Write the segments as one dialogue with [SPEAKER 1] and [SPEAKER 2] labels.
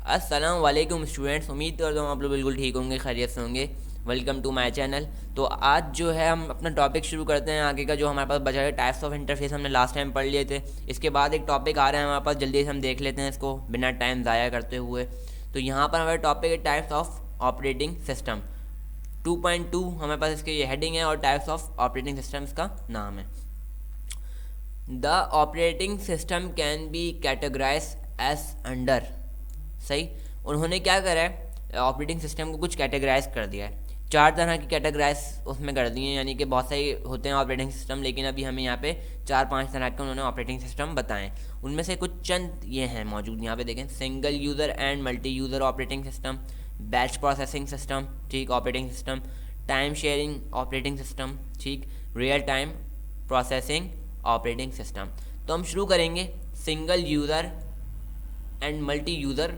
[SPEAKER 1] अस्सलाम वालेकुम स्टूडेंट्स, उम्मीद करता हूँ आप लोग बिल्कुल ठीक होंगे, खैरियत से होंगे। Welcome to my channel. तो आज जो है हम अपना टॉपिक शुरू करते हैं आगे का, जो हमारे पास बचा है टाइप्स ऑफ इंटरफेस। हमने लास्ट टाइम पढ़ लिए थे। इसके बाद एक टॉपिक आ रहा है हमारे पास, जल्दी से हम देख लेते हैं इसको बिना टाइम ज़ाया करते हुए। तो यहाँ पर हमारा टॉपिक है टाइप्स ऑफ ऑपरेटिंग सिस्टम 2.2। हमारे पास इसकी ये हेडिंग है और टाइप्स ऑफ ऑपरेटिंग सिस्टम्स का नाम है। The operating system can be categorise as under. सही, उन्होंने क्या करा है, ऑपरेटिंग सिस्टम को कुछ कैटेगराइज कर दिया है। 4 तरह की कैटेगराइज उसमें कर दी हैं, यानी कि बहुत सारे होते हैं ऑपरेटिंग सिस्टम, लेकिन अभी हमें यहाँ पे 4-5 तरह के उन्होंने ऑपरेटिंग सिस्टम बताएं। उनमें से कुछ चंद ये हैं मौजूद यहाँ पे देखें। Single user and multi user operating system, batch processing system, ठीक, operating system, time sharing operating system, ठीक, real time processing operating system. तो हम शुरू करेंगे single user and multi user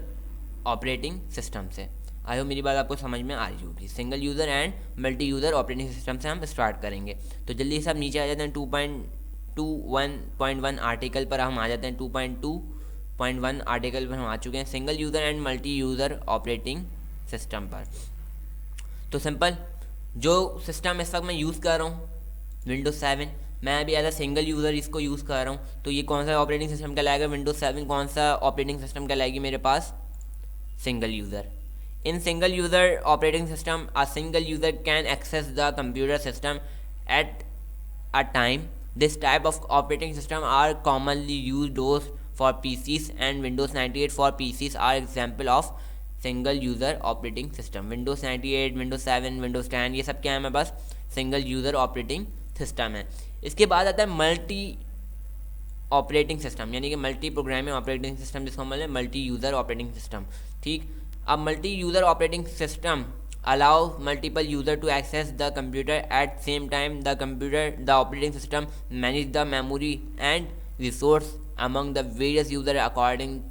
[SPEAKER 1] operating system से। आई होप मेरी बात आपको समझ में आ रही होगी। Single user and multi user operating system से हम स्टार्ट करेंगे। तो जल्दी से आप नीचे आ जाते हैं 2.21.1 आर्टिकल पर हम आ जाते हैं। 2.2.1 आर्टिकल पर हम आ चुके हैं single user and multi user operating system पर। तो सिंपल, जो सिस्टम इस वक्त मैं यूज़ कर रहा हूँ विंडोज़ 7, मैं अभी एज अ सिंगल यूज़र इसको यूज़ कर रहा हूँ। तो ये कौन सा ऑपरेटिंग सिस्टम कहलाएगा? विंडोज़ 7 कौन सा ऑपरेटिंग सिस्टम कहलाएगी मेरे पास? Single user. In single user operating system a single user can access the computer system at a time. This type of operating system are commonly used for PCs and Windows 98 for PCs are example of single user operating system. Windows 98, Windows 7, Windows 10, ये सब क्या है? मेरे पास single user operating system है। इसके बाद आता है मल्टी ऑपरेटिंग सिस्टम, यानी कि मल्टी प्रोग्रामिंग ऑपरेटिंग सिस्टम, जिसको हम बोलते हैं मल्टी यूज़र ऑपरेटिंग सिस्टम। ठीक, अब multi user operating system allow multiple user to access the computer at same time. The operating system manage the memory and resource among the various user according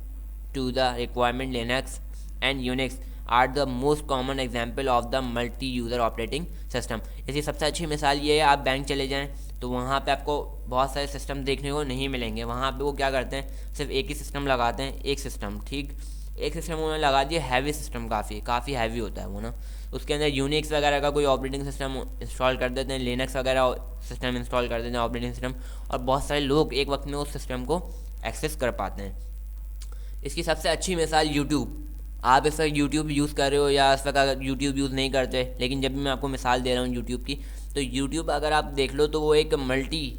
[SPEAKER 1] to the requirement. Linux and Unix are the most common example of the multi user operating system. इसकी सबसे अच्छी मिसाल ये है, आप bank चले जाएं तो वहाँ पे आपको बहुत सारे सिस्टम देखने को नहीं मिलेंगे। वहाँ पे वो क्या करते हैं, सिर्फ एक ही सिस्टम लगाते हैं, एक सिस्टम, ठीक, एक सिस्टम उन्होंने लगा दिया, हैवी सिस्टम, काफ़ी हैवी होता है वो ना। उसके अंदर यूनिक्स वगैरह का कोई ऑपरेटिंग सिस्टम इंस्टॉल कर देते हैं, लिनक्स वगैरह सिस्टम इंस्टॉल कर देते हैं ऑपरेटिंग सिस्टम, और बहुत सारे लोग एक वक्त में उस सिस्टम को एक्सेस कर पाते हैं। इसकी सबसे अच्छी मिसाल यूट्यूब। आप इस वक्त यूट्यूब यूज़ कर रहे हो या इस वक्त अगर यूट्यूब यूज़ नहीं करते, लेकिन जब भी मैं आपको मिसाल दे रहा हूँ यूट्यूब की, तो यूट्यूब अगर आप देख लो तो वो एक multi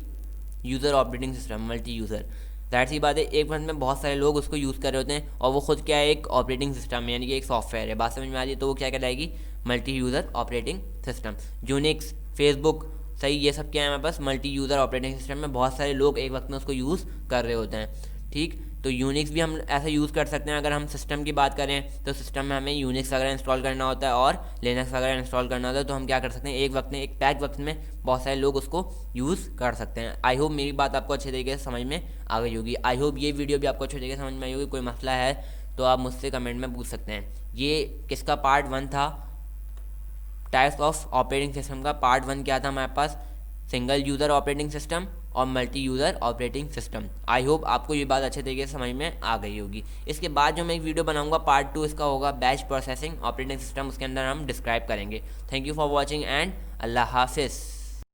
[SPEAKER 1] user operating system, multi user, ज़ाहिर सी बात है एक वक्त में बहुत सारे लोग उसको यूज़ कर रहे होते हैं, और वो खुद क्या है, एक ऑपरेटिंग सिस्टम है, यानी कि एक सॉफ्टवेयर है। बात समझ में आ रही है? तो वो क्या कहलाएगी? Multi user operating system. Unix, Facebook, सही, ये सब क्या है हमारे पास? मल्टी यूज़र ऑपरेटिंग सिस्टम में बहुत सारे लोग एक वक्त में उसको यूज़ कर रहे होते हैं। ठीक, तो यूनिक्स भी हम ऐसा यूज़ कर सकते हैं। अगर हम सिस्टम की बात करें तो सिस्टम में हमें यूनिक्स वगैरह इंस्टॉल करना होता है और लिनक्स वगैरह इंस्टॉल करना होता है, तो हम क्या कर सकते हैं, एक वक्त में, एक पैक वक्त में बहुत सारे लोग उसको यूज़ कर सकते हैं। आई होप मेरी बात आपको अच्छे तरीके से समझ में आ गई होगी। आई होप ये वीडियो भी आपको अच्छे तरीके से समझ में आई होगी। कोई मसला है तो आप मुझसे कमेंट में पूछ सकते हैं। ये किसका पार्ट 1 था? टाइप्स ऑफ ऑपरेटिंग सिस्टम का पार्ट 1 क्या था हमारे पास? सिंगल यूज़र ऑपरेटिंग सिस्टम और multi user operating system. I hope आपको ये बात अच्छे तरीके से समझ में आ गई होगी। इसके बाद जो मैं एक वीडियो बनाऊंगा पार्ट 2 इसका होगा बैच प्रोसेसिंग ऑपरेटिंग सिस्टम, उसके अंदर हम डिस्क्राइब करेंगे। Thank you for watching and अल्लाह हाफिज़।